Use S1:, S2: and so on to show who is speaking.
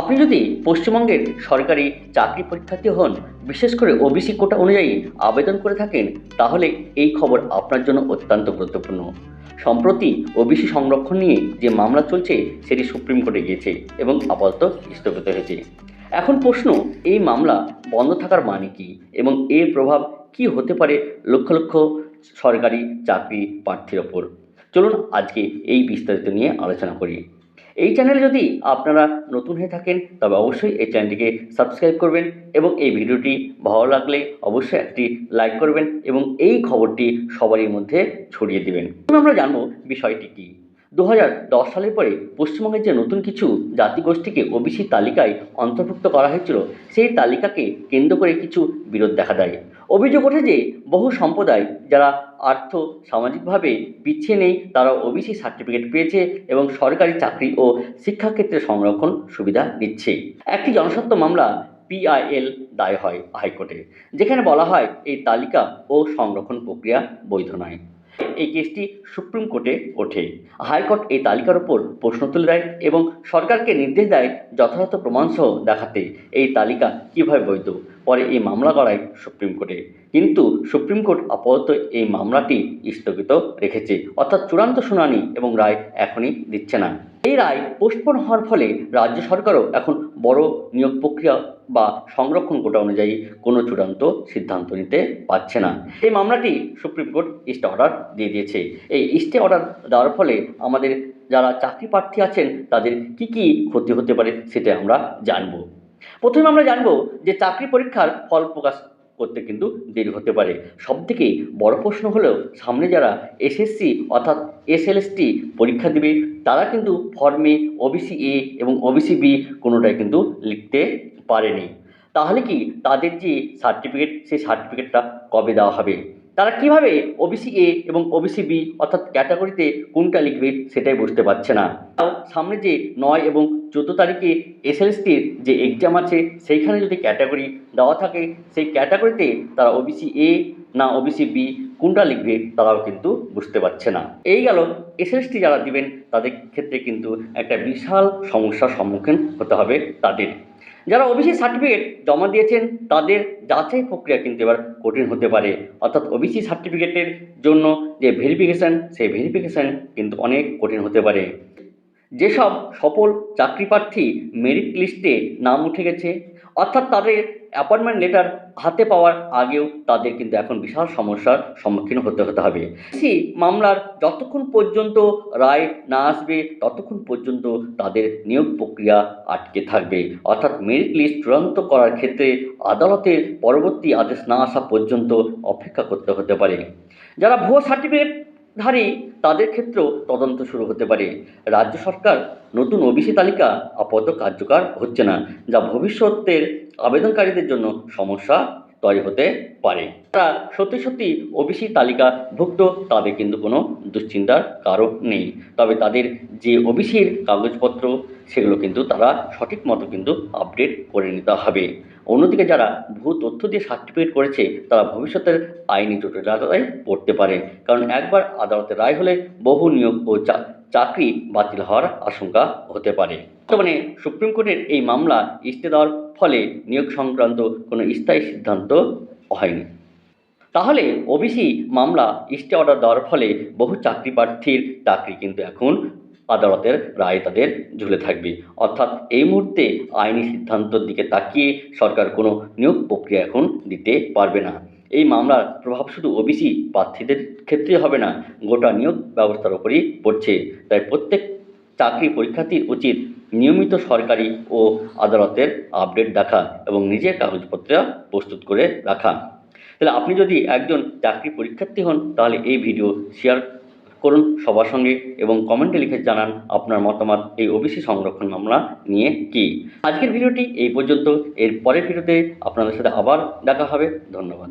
S1: আপনি যদি পশ্চিমবঙ্গের সরকারি চাকরি পরীক্ষার্থী হন, বিশেষ করে ওবিসি কোটা অনুযায়ী আবেদন করে থাকেন, তাহলে এই খবর আপনার জন্য অত্যন্ত গুরুত্বপূর্ণ। সম্প্রতি ওবিসি সংরক্ষণ নিয়ে যে মামলা চলছে সেটি সুপ্রিম কোর্টে গিয়েছে এবং আপাতত স্থগিত হয়েছে। এখন প্রশ্ন, এই মামলা বন্ধ থাকার মানে কি এবং এর প্রভাব কি হতে পারে লক্ষ লক্ষ সরকারি চাকরি প্রার্থীর ওপর? চলুন আজকে এই বিস্তারিত নিয়ে আলোচনা করি। এই চ্যানেলে যদি আপনারা নতুন হয়ে থাকেন তবে অবশ্যই এই চ্যানেলটিকে সাবস্ক্রাইব করবেন এবং এই ভিডিওটি ভালো লাগলে অবশ্যই একটি লাইক করবেন এবং এই খবরটি সবারই মধ্যে ছড়িয়ে দিবেন। আমরা জানবো বিষয়টি কি। 2010 সালের পরে পশ্চিমবঙ্গের যে নতুন কিছু জাতিগোষ্ঠীকে ওবিসি তালিকায় অন্তর্ভুক্ত করা হয়েছিল, সেই তালিকাকে কেন্দ্র করে কিছু বিরোধ দেখা দেয়। অভিযোগ ওঠে যে বহু সম্প্রদায় যারা আর্থ সামাজিকভাবে পিছিয়ে নেই, তারা ওবিসি সার্টিফিকেট পেয়েছে এবং সরকারি চাকরি ও শিক্ষাক্ষেত্রে সংরক্ষণ সুবিধা দিচ্ছে। একটি জনস্বার্থ মামলা PIL দায় হয় হাইকোর্টে, যেখানে বলা হয় এই তালিকা ও সংরক্ষণ প্রক্রিয়া বৈধ নয়। এই কেসটি সুপ্রিম কোর্টে ওঠে। হাইকোর্ট এই তালিকার উপর প্রশ্ন তুলে দেয় এবং সরকারকে নির্দেশ দেয় যথাযথ প্রমাণসহ দেখাতে এই তালিকা কীভাবে বৈধ। পরে এই মামলা গড়ায় সুপ্রিম কোর্টে, কিন্তু সুপ্রিম কোর্ট আপাতত এই মামলাটি স্থগিত রেখেছে, অর্থাৎ চূড়ান্ত শুনানি এবং রায় এখনই দিচ্ছে না। এই রায় পোস্টপোন হওয়ার ফলে রাজ্য সরকারও এখন বড় নিয়োগ প্রক্রিয়া বা সংরক্ষণ কোটা অনুযায়ী কোনো চূড়ান্ত সিদ্ধান্ত নিতে পারছে না। এই মামলাটি সুপ্রিম কোর্ট স্টে অর্ডার দিয়ে দিয়েছে। এই স্টে অর্ডার দেওয়ার ফলে আমাদের যারা চাকরি প্রার্থী আছেন তাদের কি কি ক্ষতি হতে পারে সেটা আমরা জানব। প্রথমে আমরা জানব যে চাকরি পরীক্ষার ফল প্রকাশ করতে কিন্তু দেরি হতে পারে। সবথেকে বড় প্রশ্ন হলো, সামনে যারা SSC অর্থাৎ SLST পরীক্ষা দেবে তারা কিন্তু ফর্মে OBC A এবং OBC B কোনোটাই কিন্তু লিখতে পারেনি। তাহলে কি তাদের যে সার্টিফিকেট, সেই সার্টিফিকেটটা কবে দেওয়া হবে? তারা কিভাবে OBC A এবং OBC B অর্থাৎ ক্যাটাগরিতে কোনটা লিখবে সেটাই বুঝতে পারছে না। সামনে যে 9 এবং 14 তারিখে SLSTর যে এক্সাম আছে, সেইখানে যদি ক্যাটাগরি দেওয়া থাকে, সেই ক্যাটাগরিতে তারা OBC A না OBC B কোনটা লিখবে তারাও কিন্তু বুঝতে পারছে না। এই গেল SLST যারা দিবেন তাদের ক্ষেত্রে কিন্তু একটা বিশাল সমস্যার সম্মুখীন হতে হবে তাদের। যারা ওবিসি সার্টিফিকেট জমা দিয়েছেন তাদের যাচাই প্রক্রিয়া কিন্তু এবার কঠিন হতে পারে, অর্থাৎ ওবিসি সার্টিফিকেটের জন্য যে ভেরিফিকেশান, সেই ভেরিফিকেশান কিন্তু অনেক কঠিন হতে পারে। যেসব সফল চাকরি প্রার্থী মেরিট লিস্টে নাম উঠে গেছে, অর্থাৎ তাদের অ্যাপয়েন্টমেন্ট লেটার হাতে পাওয়ার আগেও তাদের কিন্তু এখন বিশাল সমস্যার সম্মুখীন হতে হবে। মামলার যতক্ষণ পর্যন্ত রায় না আসবে ততক্ষণ পর্যন্ত তাদের নিয়োগ প্রক্রিয়া আটকে থাকবে, অর্থাৎ মেরিট লিস্ট চূড়ান্ত করার ক্ষেত্রে আদালতের পরবর্তী আদেশ না আসা পর্যন্ত অপেক্ষা করতে হতে পারে। যারা ভুয়ো সার্টিফিকেটধারী তাদের ক্ষেত্রেও তদন্ত শুরু হতে পারে। রাজ্য সরকার নতুন ওবিসি তালিকা আপাতত কার্যকর হচ্ছে না, যা ভবিষ্যতের আবেদনকারীদের জন্য সমস্যা তৈরি হতে পারে। তারা সত্যি সত্যি ওবিসি তালিকাভুক্ত, তাদের কিন্তু কোনো দুশ্চিন্তার কারণ নেই, তবে তাদের যে ওবিসির কাগজপত্র সেগুলো কিন্তু তারা সঠিক মতো কিন্তু আপডেট করে নিতে হবে। অন্যদিকে যারা ভুয়ো তথ্য দিয়ে সার্টিফিকেট করেছে তারা ভবিষ্যতের আইনি জটিলতায় পড়তে পারে, কারণ একবার আদালতের রায় হলে বহু নিয়োগ ও চাকরি বাতিল হওয়ার আশঙ্কা হতে পারে। বর্তমানে সুপ্রিম কোর্টের এই মামলা স্টে দেওয়ার ফলে নিয়োগ সংক্রান্ত কোনো স্থায়ী সিদ্ধান্ত হয়নি। তাহলে ওবিসি মামলা স্টে অর্ডার দেওয়ার ফলে বহু চাকরি প্রার্থীর চাকরি কিন্তু এখন আদালতের রায় তাদের ঝুলে থাকবে, অর্থাৎ এই মুহূর্তে আইনি সিদ্ধান্তের দিকে তাকিয়ে সরকার কোনো নিয়োগ প্রক্রিয়া এখন দিতে পারবে না। এই মামলার প্রভাব শুধু ওবিসি প্রার্থীদের ক্ষেত্রে হবে না, গোটা নিয়োগ ব্যবস্থার উপরই পড়ছে। তাই প্রত্যেক চাকরি পরীক্ষার্থীর উচিত নিয়মিত সরকারি ও আদালতের আপডেট দেখা এবং নিজের কাগজপত্র প্রস্তুত করে রাখা। তাহলে আপনি যদি একজন চাকরি পরীক্ষার্থী হন তাহলে এই ভিডিও শেয়ার করুন সবার সঙ্গে এবং কমেন্টে লিখে জানান আপনার মতামত এই ওবিসি সংরক্ষণ মামলা নিয়ে কি। আজকের ভিডিওটি এই পর্যন্ত, এর পরের ভিডিওতে আপনাদের সাথে আবার দেখা হবে। ধন্যবাদ।